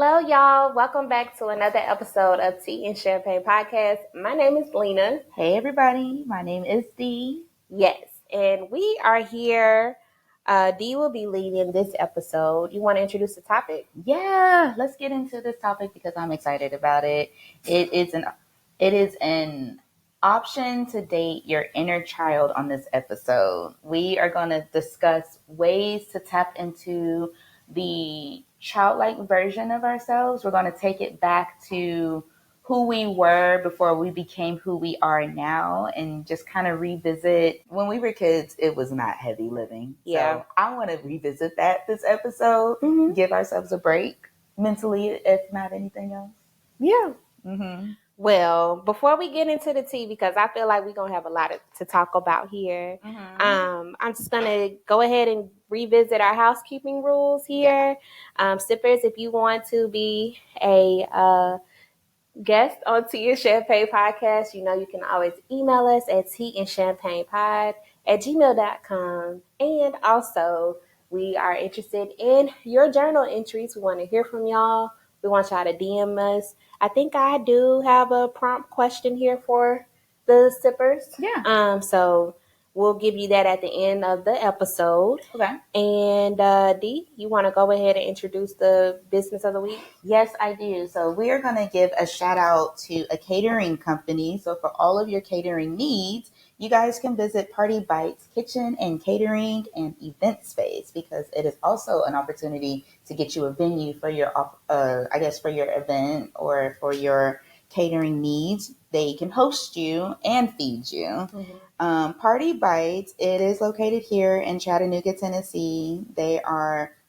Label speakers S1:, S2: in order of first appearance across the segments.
S1: Hello, y'all. Welcome back to another episode of Tea and Champagne Podcast. My name is Lenah.
S2: Hey, everybody. My name is Dee.
S1: Yes, and we are here. Dee will be leading this episode. You want to introduce the topic?
S2: Yeah, let's get into this topic because I'm excited about it. It is an option to date your inner child on this episode. We are going to discuss ways to tap into the childlike version of ourselves. We're going to take it back to who we were before we became who we are now and just kind of revisit. When we were kids, it was not heavy living.
S1: Yeah.
S2: So I want to revisit that this episode, give ourselves a break mentally, if not anything else.
S1: Yeah.
S2: Mm-hmm.
S1: Well, before we get into the tea, because I feel like we're going to have a lot to talk about here, I'm just going to go ahead and revisit our housekeeping rules here. Yeah. Sippers, if you want to be a guest on Tea and Champagne Podcast, you can always email us at teaandchampagnepod@gmail.com. And also, we are interested in your journal entries. We want to hear from y'all. We want y'all to DM us. I think I do have a prompt question here for the sippers.
S2: Yeah.
S1: So we'll give you that at the end of the episode.
S2: Okay.
S1: And Dee, you want to go ahead and introduce the business of the week?
S2: Yes, I do. So we are going to give a shout out to a catering company. So for all of your catering needs, you guys can visit Party Bites Kitchen and Catering and Event Space because it is also an opportunity to get you a venue for your, for your event or for your catering needs. They can host you and feed you. Mm-hmm. Party Bites, it is located here in Chattanooga, Tennessee. Their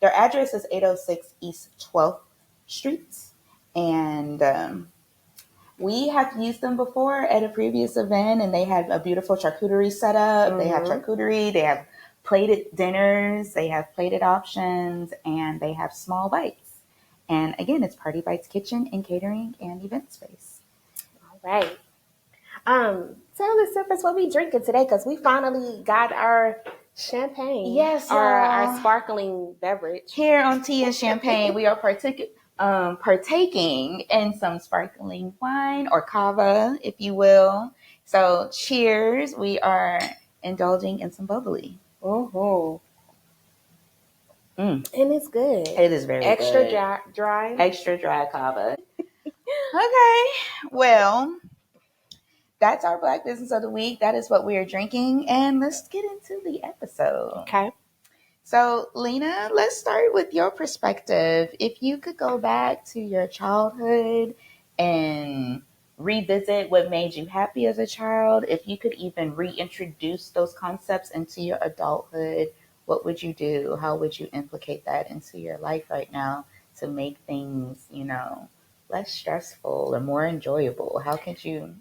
S2: address is 806 East 12th Street. And we have used them before at a previous event, and they had a beautiful charcuterie set up. Mm-hmm. They have charcuterie, they have plated dinners, they have plated options, and they have small bites. And again, it's Party Bites Kitchen and Catering and Event Space.
S1: All right. Tell the sippers what we drinking today, because we finally got our champagne.
S2: Yes,
S1: our sparkling beverage.
S2: Here on Tea and Champagne, we are partaking in some sparkling wine or cava, if you will. So cheers. We are indulging in some bubbly.
S1: Mm-hmm. And it's good.
S2: It is very
S1: extra
S2: good.
S1: dry.
S2: Extra dry cava. Okay. Well, that's our Black Business of the Week. That is what we are drinking. And let's get into the episode.
S1: Okay.
S2: So, Lenah, let's start with your perspective. If you could go back to your childhood and revisit what made you happy as a child, if you could even reintroduce those concepts into your adulthood, what would you do? How would you implicate that into your life right now to make things, less stressful or more enjoyable? How could you,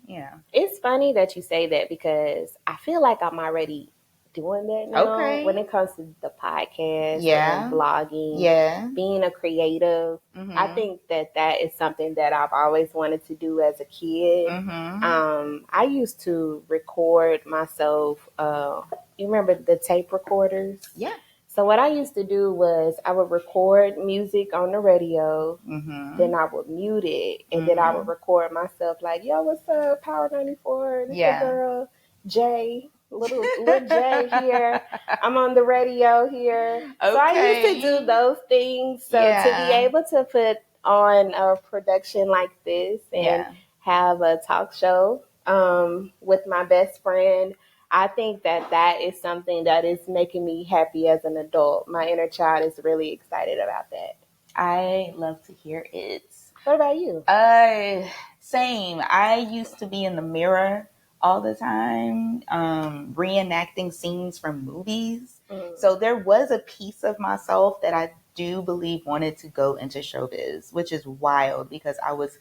S1: It's funny that you say that because I feel like I'm already doing that now.
S2: Okay.
S1: When it comes to the podcast
S2: Yeah.
S1: and blogging, being a creative. Mm-hmm. I think that is something that I've always wanted to do as a kid. Mm-hmm. I used to record myself. You remember the tape recorders?
S2: Yeah.
S1: So what I used to do was I would record music on the radio, then I would mute it, and then I would record myself like, yo, what's up, Power 94? This your girl, Jay. Little Jay here. I'm on the radio here. Okay. So I used to do those things. So to be able to put on a production like this and have a talk show with my best friend, I think that is something that is making me happy as an adult. My inner child is really excited about that.
S2: I love to hear it.
S1: What about you?
S2: Same. I used to be in the mirror all the time, reenacting scenes from movies. So there was a piece of myself that I do believe wanted to go into showbiz, which is wild because I was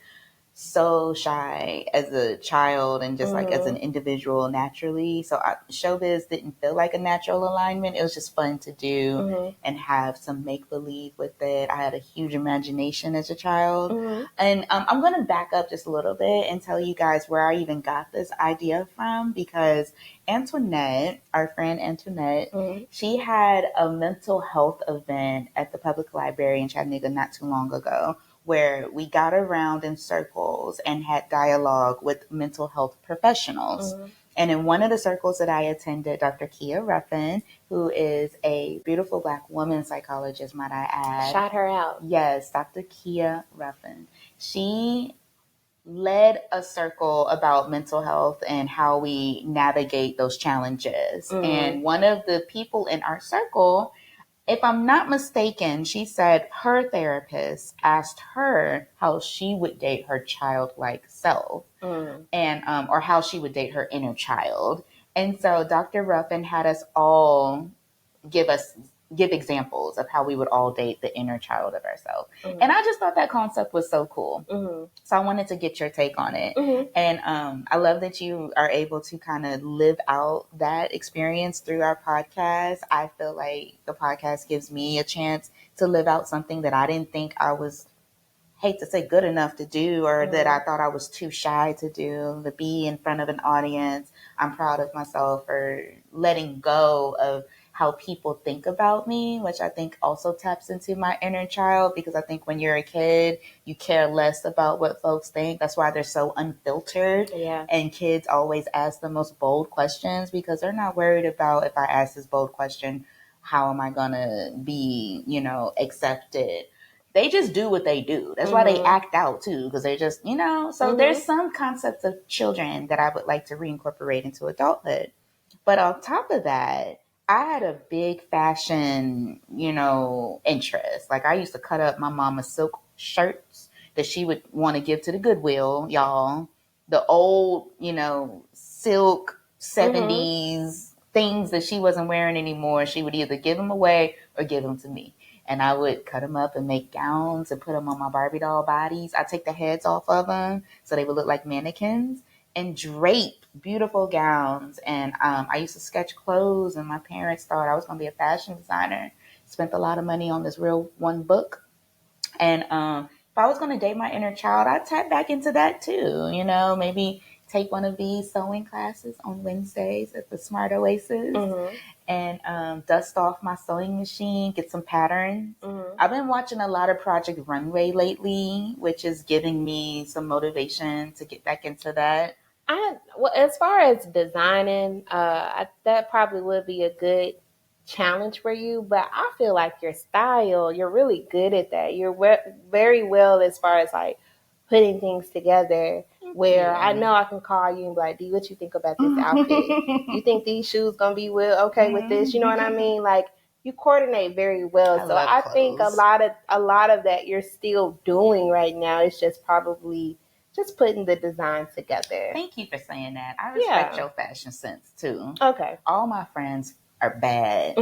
S2: so shy as a child and just like as an individual naturally. So showbiz didn't feel like a natural alignment. It was just fun to do and have some make-believe with it. I had a huge imagination as a child. And I'm going to back up just a little bit and tell you guys where I even got this idea from, because Antoinette, our friend Antoinette, she had a mental health event at the public library in Chattanooga not too long ago, where we got around in circles and had dialogue with mental health professionals. Mm-hmm. And in one of the circles that I attended, Dr. Kia Ruffin, who is a beautiful Black woman psychologist, might I add.
S1: Shout her out.
S2: Yes, Dr. Kia Ruffin. She led a circle about mental health and how we navigate those challenges. Mm-hmm. And one of the people in our circle, if I'm not mistaken, she said her therapist asked her how she would date her childlike self, and or how she would date her inner child. And so Dr. Ruffin had us all give examples of how we would all date the inner child of ourselves. Mm-hmm. And I just thought that concept was so cool. Mm-hmm. So I wanted to get your take on it. Mm-hmm. And I love that you are able to kind of live out that experience through our podcast. I feel like the podcast gives me a chance to live out something that I didn't think I was, hate to say, good enough to do, or that I thought I was too shy to do, to be in front of an audience. I'm proud of myself for letting go of how people think about me, which I think also taps into my inner child, because I think when you're a kid, you care less about what folks think. That's why they're so unfiltered. Yeah. And kids always ask the most bold questions because they're not worried about, if I ask this bold question, how am I going to be, accepted? They just do what they do. That's why they act out too, because they're just, so there's some concepts of children that I would like to reincorporate into adulthood. But on top of that, I had a big fashion, interest. Like I used to cut up my mama's silk shirts that she would want to give to the Goodwill, y'all. The old, silk 70s things that she wasn't wearing anymore. She would either give them away or give them to me. And I would cut them up and make gowns and put them on my Barbie doll bodies. I'd take the heads off of them so they would look like mannequins and drape beautiful gowns. And I used to sketch clothes, and my parents thought I was going to be a fashion designer. Spent a lot of money on this real one book. And if I was going to date my inner child, I'd tap back into that too. Maybe take one of these sewing classes on Wednesdays at the Smart Oasis. Mm-hmm. And dust off my sewing machine, get some patterns. Mm-hmm. I've been watching a lot of Project Runway lately, which is giving me some motivation to get back into that.
S1: Well, as far as designing, that probably would be a good challenge for you. But I feel like your style, you're really good at that. You're very well as far as like putting things together. Where I know I can call you and be like, Dee, what you think about this outfit? You think these shoes gonna be okay with this? You know what I mean? Like you coordinate very well. So I think a lot of that you're still doing right now. It's just probably just putting the design together.
S2: Thank you for saying that. I respect your fashion sense too.
S1: Okay.
S2: All my friends are bad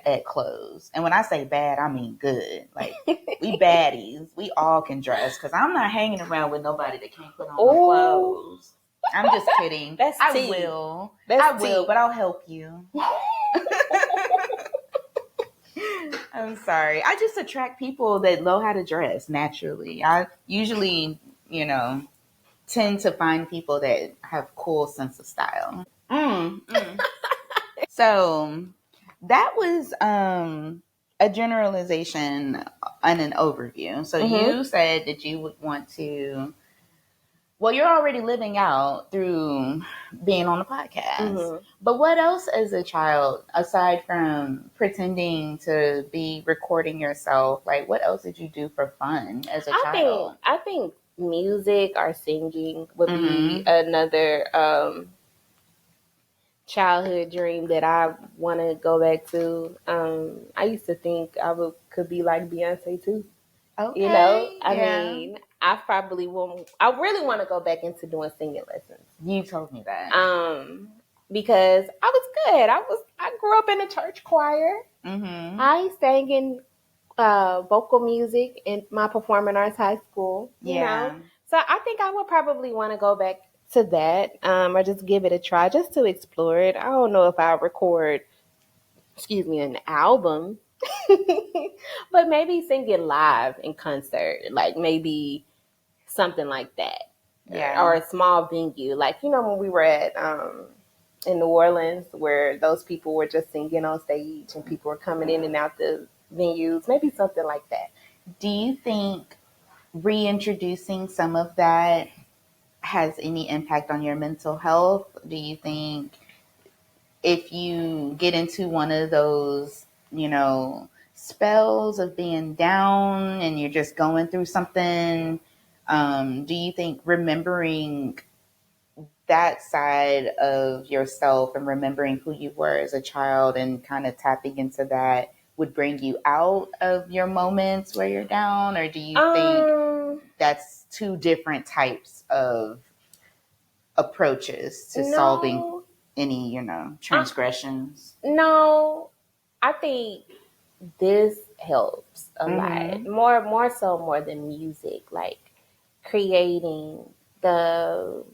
S2: at clothes. And when I say bad, I mean good. Like, we baddies. We all can dress. Because I'm not hanging around with nobody that can't put on no clothes. I'm just kidding. I will, but I'll help you. I'm sorry. I just attract people that know how to dress naturally. I usually, tend to find people that have cool sense of style. So that was a generalization and an overview. So you said that you would want to, well, you're already living out through being on the podcast. But what else as a child, aside from pretending to be recording yourself, like what else did you do for fun as a child?
S1: I think music or singing would be another childhood dream that I want to go back to. I used to think I could be like Beyonce too.
S2: Okay.
S1: I mean, I probably won't. I really want to go back into doing singing lessons.
S2: You told me that.
S1: Because I was good. I grew up in a church choir. I sang in vocal music in my performing arts high school. You know? So I think I would probably want to go back to that, or just give it a try, just to explore it. I don't know if I'll record, an album, but maybe sing it live in concert, like maybe something like that. Or a small venue, like, when we were at in New Orleans, where those people were just singing on stage and people were coming in and out the venues, maybe something like that.
S2: Do you think reintroducing some of that has any impact on your mental health? Do you think if you get into one of those, spells of being down and you're just going through something, do you think remembering that side of yourself and remembering who you were as a child and kind of tapping into that would bring you out of your moments where you're down? Or do you think that's two different types of approaches to solving any, transgressions?
S1: No, I think this helps a lot. More than music. Like creating the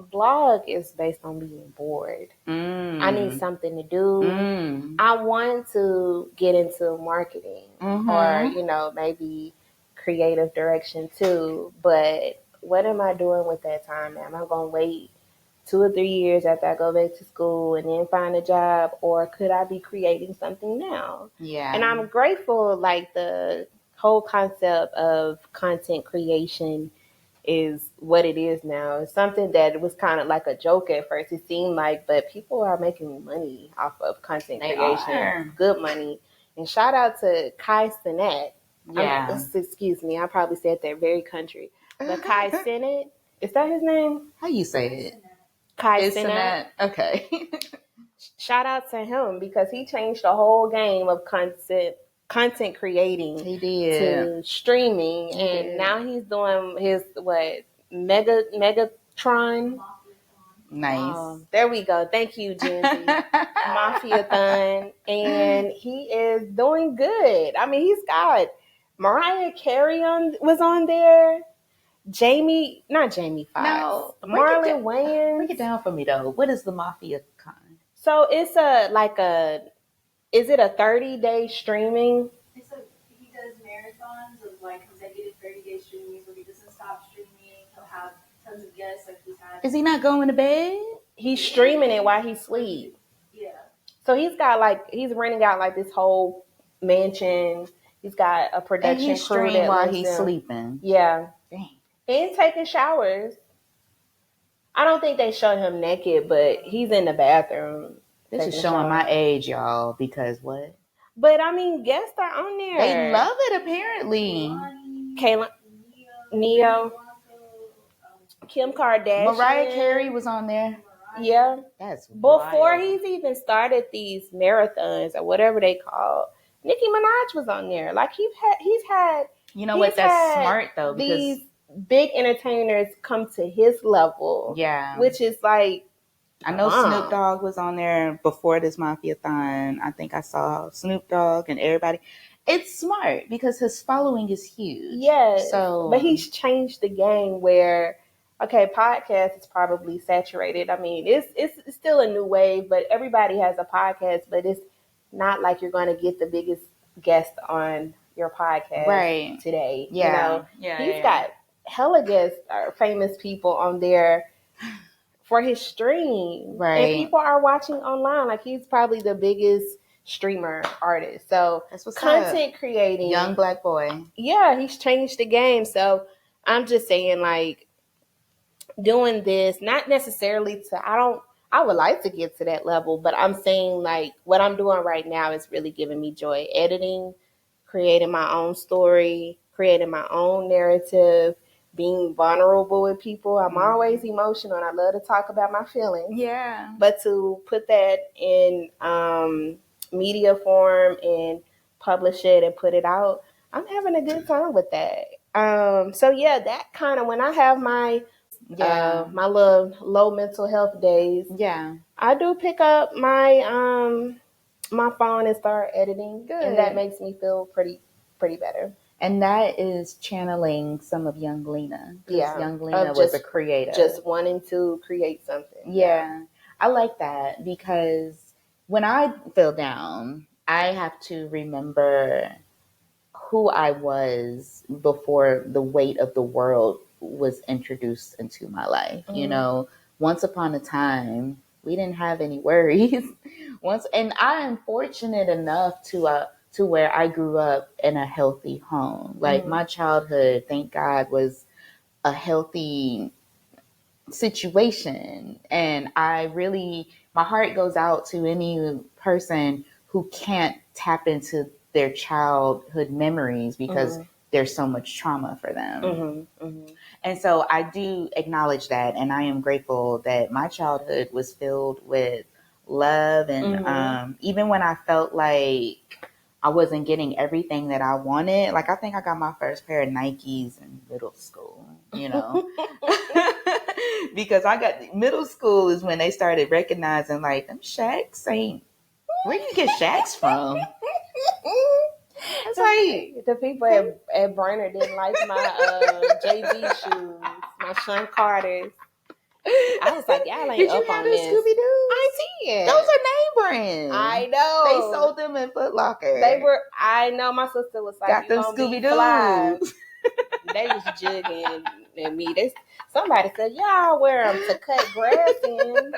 S1: blog is based on being bored. I need something to do. I want to get into marketing or, maybe creative direction too. But what am I doing with that time? Am I going to wait 2 or 3 years after I go back to school and then find a job, or could I be creating something now?
S2: Yeah.
S1: And I'm grateful, like the whole concept of content creation is what it is now. It's something that was kind of like a joke at first, it seemed like, but people are making money off of content creation, good money. And shout out to Kai Cenat.
S2: Yeah.
S1: Excuse me, I probably said that very country. But Kai Cenat, is that his name?
S2: How you say it?
S1: Kai Cenat.
S2: Okay.
S1: Shout out to him because he changed the whole game of content creating.
S2: He did.
S1: To streaming, and now he's doing his Megatron.
S2: Nice.
S1: There we go. Thank you, Jenzy. Mafia-thon, and he is doing good. I mean, he's got Mariah Carey was on there. Not Jamie Foxx.
S2: No,
S1: Marlon Wayans.
S2: Break it down for me though. What is the Mafia-con?
S1: So it's is it a 30-day streaming?
S3: He does marathons of like consecutive 30-day streaming, so he doesn't stop streaming. He'll have tons of guests. Like he's had.
S2: Is he not going to bed?
S1: He's streaming it while he sleeps.
S3: Yeah.
S1: So he's renting out like this whole mansion. He's got a production crew that
S2: while he's sleeping.
S1: Yeah.
S2: Dang.
S1: And taking showers. I don't think they showed him naked, but he's in the bathroom.
S2: This is showing my age, y'all, because what?
S1: But I mean, guests are on there.
S2: They love it, apparently.
S1: Kayla, Neo, Kim Kardashian.
S2: Mariah Carey was on there.
S1: Yeah.
S2: That's
S1: before
S2: wild.
S1: He's even started these marathons or whatever they call. Nicki Minaj was on there. Like he's had.
S2: You know what? That's smart though, because
S1: these big entertainers come to his level.
S2: Yeah.
S1: Which is like.
S2: I know Snoop Dogg was on there before this Mafia-thon. I think I saw Snoop Dogg and everybody. It's smart because his following is huge.
S1: Yes.
S2: But
S1: he's changed the game where, okay, podcast is probably saturated. I mean, it's still a new wave, but everybody has a podcast, but it's not like you're going to get the biggest guest on your podcast today.
S2: Yeah.
S1: He's got hella guests or famous people on there for his stream.
S2: Right.
S1: And people are watching online. Like he's probably the biggest streamer artist. So
S2: that's what's
S1: content creating.
S2: Young black boy.
S1: Yeah, he's changed the game. So I'm just saying like doing this, not necessarily I would like to get to that level, but I'm saying like what I'm doing right now is really giving me joy. Editing, creating my own story, creating my own narrative, being vulnerable with people. I'm always emotional and I love to talk about my feelings.
S2: Yeah.
S1: But to put that in media form and publish it and put it out, I'm having a good time with that. So yeah, that kind of when I have my my little low mental health days, I do pick up my my phone and start editing. Good. And that makes me feel pretty better.
S2: And that is channeling some of young Lenah. Yeah. Young Lenah was a creator.
S1: Just wanting to create something.
S2: Yeah. I like that because when I feel down, I have to remember who I was before the weight of the world was introduced into my life. Mm-hmm. You know, once upon a time, we didn't have any worries. And I am fortunate enough to to where I grew up in a healthy home. Like my childhood, thank God, was a healthy situation. And my heart goes out to any person who can't tap into their childhood memories because there's so much trauma for them. And so I do acknowledge that. And I am grateful that my childhood was filled with love. And even when I felt like I wasn't getting everything that I wanted, like I think I got my first pair of Nikes in middle school, because middle school is when they started recognizing like them Shaqs ain't, where you get Shaqs from? It's like
S1: the people at Brenner didn't like my Jay-Z shoes, my Sean Carter's. I was like, y'all ain't up on this.
S2: Did you have the Scooby-Doo?
S1: I did.
S2: Those are name brands.
S1: I know.
S2: They sold them in Foot Locker.
S1: They were. I know. My sister was like,
S2: got them Scooby-Doos.
S1: They was jugging at me. Somebody said, y'all wear them to cut grass in.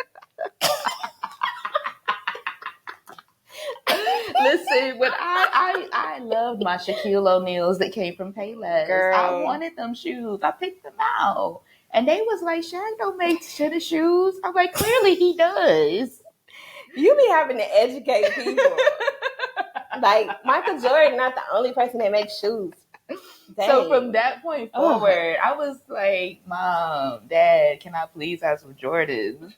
S2: Listen, when I loved my Shaquille O'Neals that came from Payless.
S1: Girl.
S2: I wanted them shoes. I picked them out. And they was like, Shaq don't make shitty shoes. I'm like, clearly he does.
S1: You be having to educate people. Like, Michael Jordan not the only person that makes shoes. Dang.
S2: So from that point forward, I was like, Mom, Dad, can I please have some Jordans?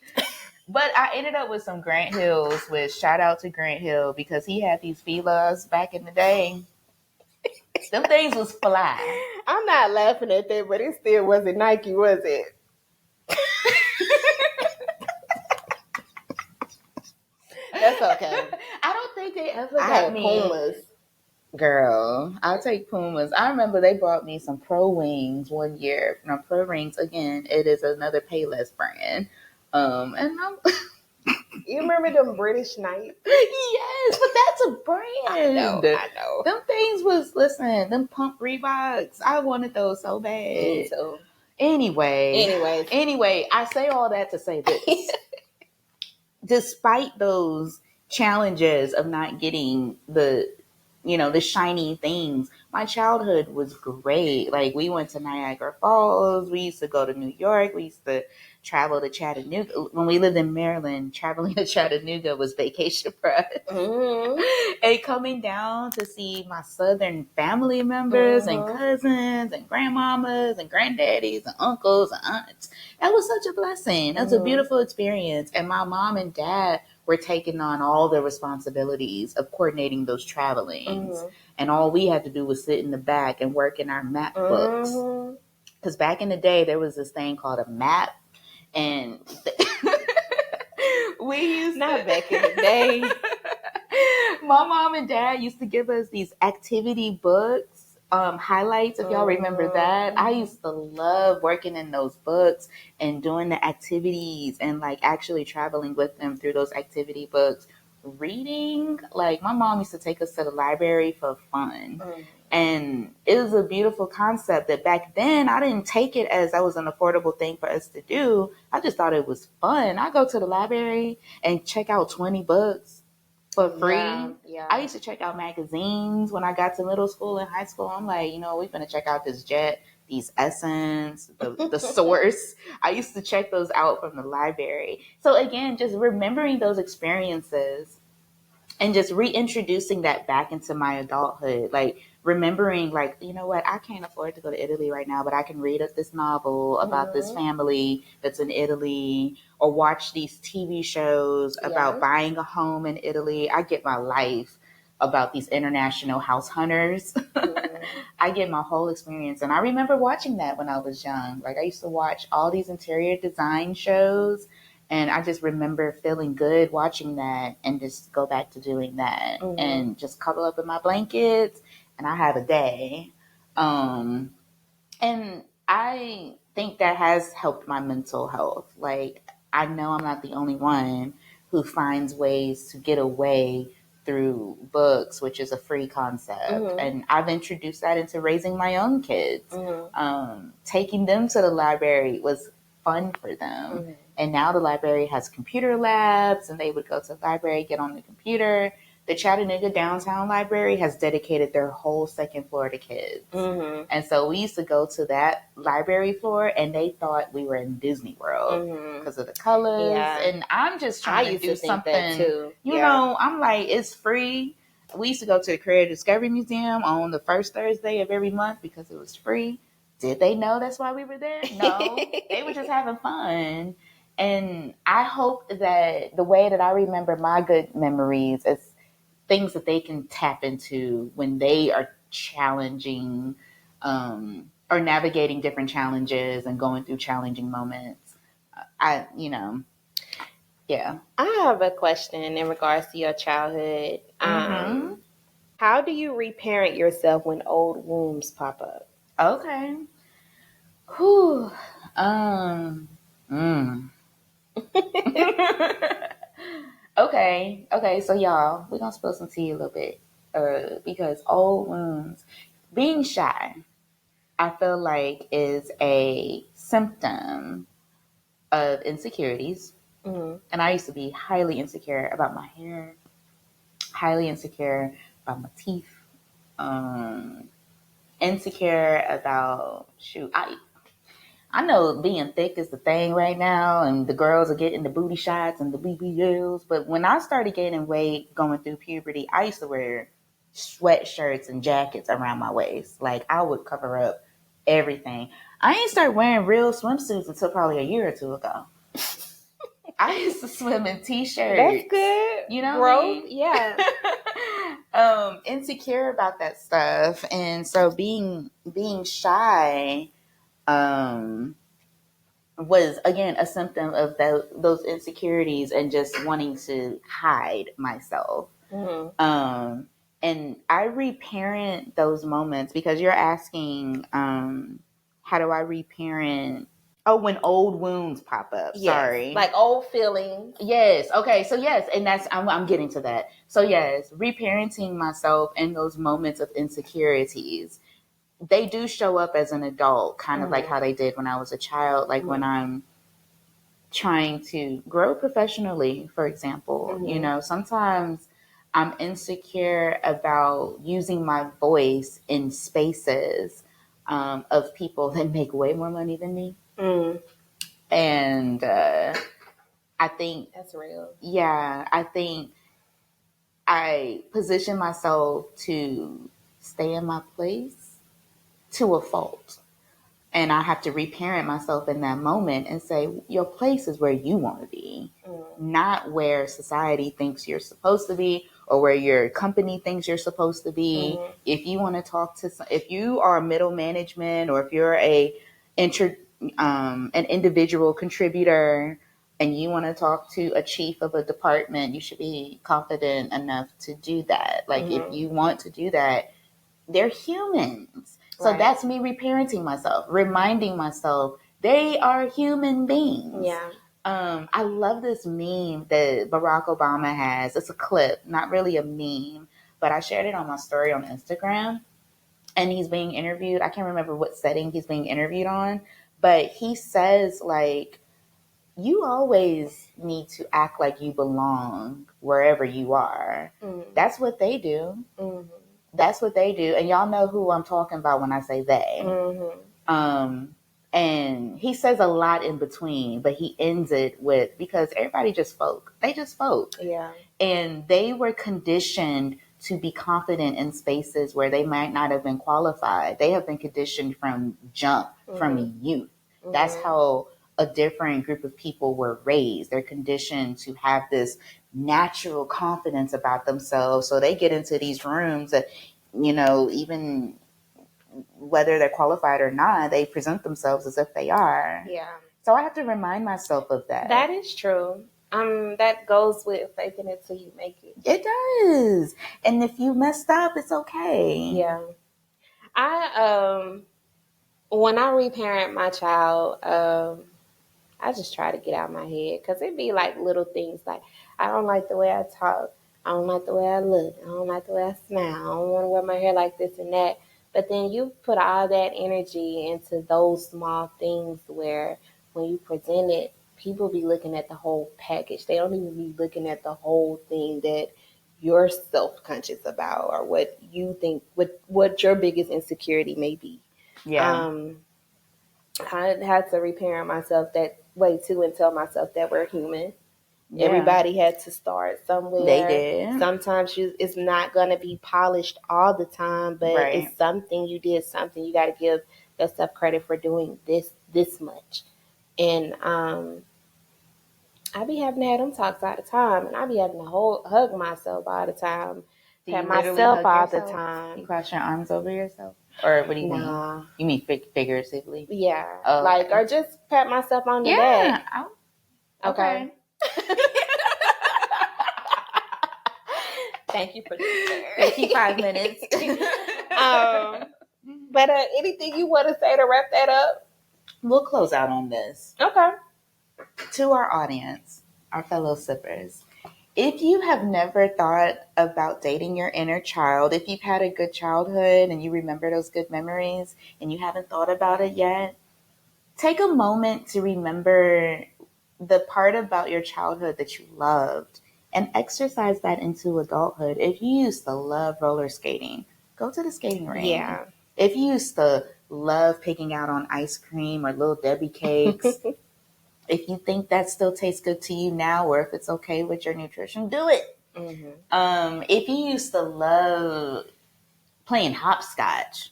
S2: But I ended up with some Grant Hills, which shout out to Grant Hill because he had these Filas back in the day. Them things was fly.
S1: I'm not laughing at that, but it still wasn't Nike, was it? That's okay.
S2: I don't think they ever got me
S1: Pumas.
S2: Girl, I'll take Pumas. I remember they brought me some Pro Wings one year. Now, Pro Wings, again, it is another Payless brand. And
S1: you remember them British Knights?
S2: Yes, but that's a brand.
S1: I know.
S2: Them things was, listen, them pump Reeboks. I wanted those so bad.
S1: Me too.
S2: Anyway, I say all that to say this. Despite those challenges of not getting the shiny things, my childhood was great. Like, we went to Niagara Falls. We used to go to New York. We used to travel to Chattanooga. When we lived in Maryland, traveling to Chattanooga was vacation for us. And coming down to see my Southern family members and cousins and grandmamas and granddaddies and uncles and aunts. That was such a blessing. That was a beautiful experience. And my mom and dad were taking on all the responsibilities of coordinating those travelings. And all we had to do was sit in the back and work in our map books. Because back in the day, there was this thing called a map. And we used
S1: Not back in the day.
S2: My mom and dad used to give us these activity books, highlights, if y'all remember that. I used to love working in those books and doing the activities and like actually traveling with them through those activity books. Reading, like my mom used to take us to the library for fun. And it was a beautiful concept that back then I didn't take it as that was an affordable thing for us to do. I just thought it was fun. I go to the library and check out 20 books for free.
S1: Yeah.
S2: I used to check out magazines when I got to middle school and high school. I'm like, we're going to check out this Jet, these Essence, the Source. I used to check those out from the library. So again, just remembering those experiences and just reintroducing that back into my adulthood. Like remembering, like, you know what, I can't afford to go to Italy right now, but I can read this novel about this family that's in Italy, or watch these TV shows about buying a home in Italy. I get my life about these international house hunters. I get my whole experience. And I remember watching that when I was young. Like I used to watch all these interior design shows. And I just remember feeling good watching that and just go back to doing that and just cuddle up in my blankets and I have a day. And I think that has helped my mental health. Like, I know I'm not the only one who finds ways to get away through books, which is a free concept. And I've introduced that into raising my own kids. Taking them to the library was fun for them. And now the library has computer labs and they would go to the library, get on the computer, the Chattanooga Downtown Library has dedicated their whole second floor to kids. Mm-hmm. And so we used to go to that library floor and they thought we were in Disney World because of the colors. Yeah. And I'm just trying to do something, too. You know, I'm like, it's free. We used to go to the Creative Discovery Museum on the first Thursday of every month because it was free. Did they know that's why we were there? No. They were just having fun. And I hope that the way that I remember my good memories is things that they can tap into when they are challenging or navigating different challenges and going through challenging moments. Yeah.
S1: I have a question in regards to your childhood. How do you reparent yourself when old wounds pop up?
S2: Okay. Whew. Okay. So y'all, we're gonna spill some tea a little bit, because old wounds, being shy, I feel like is a symptom of insecurities. Mm-hmm. And I used to be highly insecure about my hair, highly insecure about my teeth, insecure about I know being thick is the thing right now, and the girls are getting the booty shots and the BBLs. But when I started gaining weight going through puberty, I used to wear sweatshirts and jackets around my waist. Like, I would cover up everything. I ain't started wearing real swimsuits until probably a year or two ago. I used to swim in t-shirts.
S1: That's good.
S2: You know,
S1: growth. Yeah.
S2: Insecure about that stuff, and so being shy was again a symptom of those insecurities and just wanting to hide myself. Mm-hmm. And I reparent those moments because you're asking, how do I reparent? Oh, when old wounds pop up. Yes. Sorry.
S1: Like old feelings.
S2: Yes. Okay. So yes. And I'm getting to that. So yes, reparenting myself in those moments of insecurities, they do show up as an adult, kind of like how they did when I was a child. Like when I'm trying to grow professionally, for example, you know, sometimes I'm insecure about using my voice in spaces of people that make way more money than me. And I think
S1: that's real.
S2: Yeah, I think I position myself to stay in my place to a fault. And I have to reparent myself in that moment and say, your place is where you want to be, not where society thinks you're supposed to be or where your company thinks you're supposed to be. If you want to talk to, if you are middle management or if you're an individual contributor and you want to talk to a chief of a department, you should be confident enough to do that. Like if you want to do that, they're humans. So that's me reparenting myself, reminding myself they are human beings.
S1: Yeah.
S2: I love this meme that Barack Obama has. It's a clip, not really a meme, but I shared it on my story on Instagram. And he's being interviewed. I can't remember what setting he's being interviewed on, but he says, like, you always need to act like you belong wherever you are. That's what they do. That's what they do. And y'all know who I'm talking about when I say they. And he says a lot in between, but he ends it with, because everybody just spoke. They just spoke.
S1: Yeah.
S2: And they were conditioned to be confident in spaces where they might not have been qualified. They have been conditioned from jump, from youth. That's how a different group of people were raised. They're conditioned to have this natural confidence about themselves. So they get into these rooms that, you know, even whether they're qualified or not, they present themselves as if they are.
S1: Yeah.
S2: So I have to remind myself of that.
S1: That is true. That goes with faking it till you make it.
S2: It does. And if you messed up, it's okay.
S1: Yeah. When I reparent my child, I just try to get out of my head because it'd be like little things like, I don't like the way I talk. I don't like the way I look. I don't like the way I smile. I don't want to wear my hair like this and that. But then you put all that energy into those small things where when you present it, people be looking at the whole package. They don't even be looking at the whole thing that you're self-conscious about, or what you think, what your biggest insecurity may be.
S2: Yeah.
S1: I had to reparent myself that way too, and tell myself that we're human.
S2: Yeah.
S1: Everybody had to start somewhere.
S2: They did.
S1: Sometimes it's not going to be polished all the time, but it's something. You did something. You got to give yourself credit for doing this much. And I be having to have them talks all the time, and I be having to hug myself all the time, pat myself all the time.
S2: You cross your arms over yourself? Or what do you mean? You mean figuratively?
S1: Yeah. Like, or just pat myself on the back. Okay. Thank you for that.
S2: 55 minutes.
S1: But anything you want to say to wrap that up?
S2: We'll close out on this.
S1: Okay.
S2: To our audience, our fellow sippers, if you have never thought about dating your inner child, if you've had a good childhood and you remember those good memories and you haven't thought about it yet, take a moment to remember the part about your childhood that you loved and exercise that into adulthood. If you used to love roller skating, go to the skating rink.
S1: Yeah.
S2: If you used to love picking out on ice cream or Little Debbie cakes, if you think that still tastes good to you now, or if it's okay with your nutrition, do it.
S1: Mm-hmm.
S2: If you used to love playing hopscotch,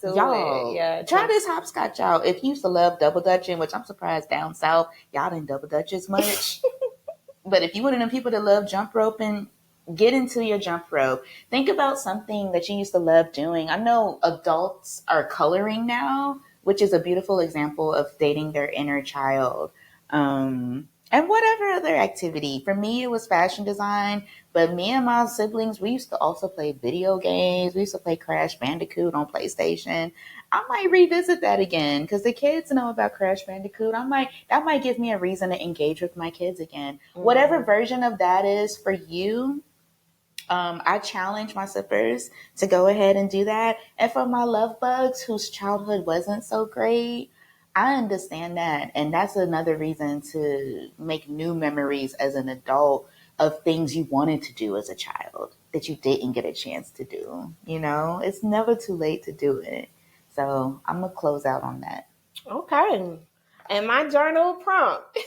S2: y'all, try this hopscotch out. If you used to love double dutching, which I'm surprised down south, y'all didn't double dutch as much. But if you one of them people that love jump roping, get into your jump rope. Think about something that you used to love doing. I know adults are coloring now, which is a beautiful example of dating their inner child. And whatever other activity. For me, it was fashion design. But me and my siblings, we used to also play video games. We used to play Crash Bandicoot on PlayStation. I might revisit that again because the kids know about Crash Bandicoot. That might give me a reason to engage with my kids again. Mm-hmm. Whatever version of that is for you, I challenge my sippers to go ahead and do that. And for my love bugs whose childhood wasn't so great, I understand that. And that's another reason to make new memories as an adult of things you wanted to do as a child that you didn't get a chance to do. You know, it's never too late to do it. So I'm going to close out on that.
S1: Okay. And my journal prompt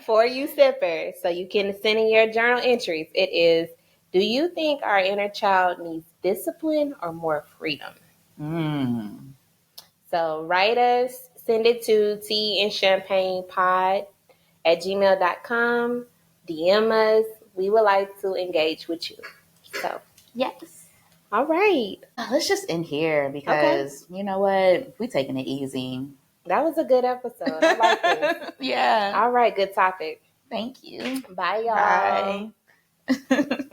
S1: for you sippers, so you can send in your journal entries, it is, do you think our inner child needs discipline or more freedom? So write us, send it to teaandchampagnepod@gmail.com. DM us. We would like to engage with you. So,
S2: yes.
S1: All right.
S2: Let's just end here because you know what? We're taking it easy.
S1: That was a good episode. I like this.
S2: Yeah.
S1: All right. Good topic.
S2: Thank you.
S1: Bye, y'all.
S2: Bye.